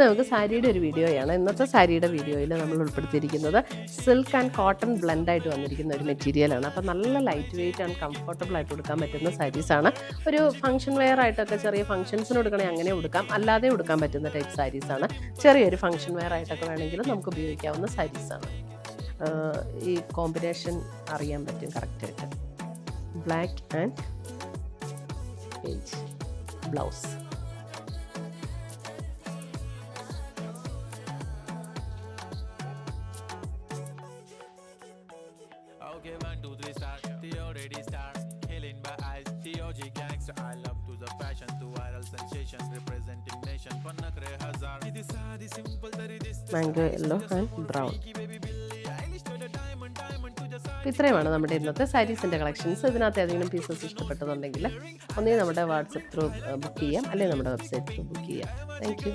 നമുക്ക് സാരിയുടെ ഒരു വീഡിയോയാണ്. ഇന്നത്തെ സാരിയുടെ വീഡിയോയിൽ നമ്മൾ ഉൾപ്പെടുത്തിയിരിക്കുന്നത് സിൽക്ക് ആൻഡ് കോട്ടൺ ബ്ലെൻഡായിട്ട് വന്നിരിക്കുന്ന ഒരു മെറ്റീരിയലാണ്. അപ്പോൾ നല്ല ലൈറ്റ് വെയ്റ്റ് ആൻഡ് കംഫർട്ടബിൾ ആയിട്ട് ഉടുക്കാൻ പറ്റുന്ന സാരീസാണ്. ഒരു ഫംഗ്ഷൻ വെയർ ആയിട്ടൊക്കെ ചെറിയ ഫംഗ്ഷൻസിന് ഉടുക്കണേ അങ്ങനെ ഉടുക്കാം, അല്ലാതെ ഉടുക്കാൻ പറ്റുന്ന ടൈപ്പ് സാരീസാണ്. ചെറിയൊരു ഫംഗ്ഷൻ വെയർ ആയിട്ടൊക്കെ വേണമെങ്കിലും നമുക്ക് ഉപയോഗിക്കാവുന്ന സാരീസാണ്. ഈ കോമ്പിനേഷൻ അറിയാൻ പറ്റും കറക്റ്റായിട്ട്. Black and beige blouse. Okay, 1, 2, 3, start. Theo ready start. Killing by eyes. TOG gangster. I love to the fashion, to viral sensation, representing nation. Panakre hazar. This sari simple, there is mango yellow and brown. ഇത്രയുമാണ് നമ്മുടെ ഇന്നത്തെ സാരീസിൻ്റെ collections. ഇതിനകത്ത് ഏതെങ്കിലും pieces ഇഷ്ടപ്പെട്ടതുണ്ടെങ്കിൽ ഒന്നുകിൽ നമ്മുടെ WhatsApp through book ചെയ്യാം, അല്ലെങ്കിൽ നമ്മുടെ വെബ്സൈറ്റ് ത്രൂ ബുക്ക് ചെയ്യാം. Thank you.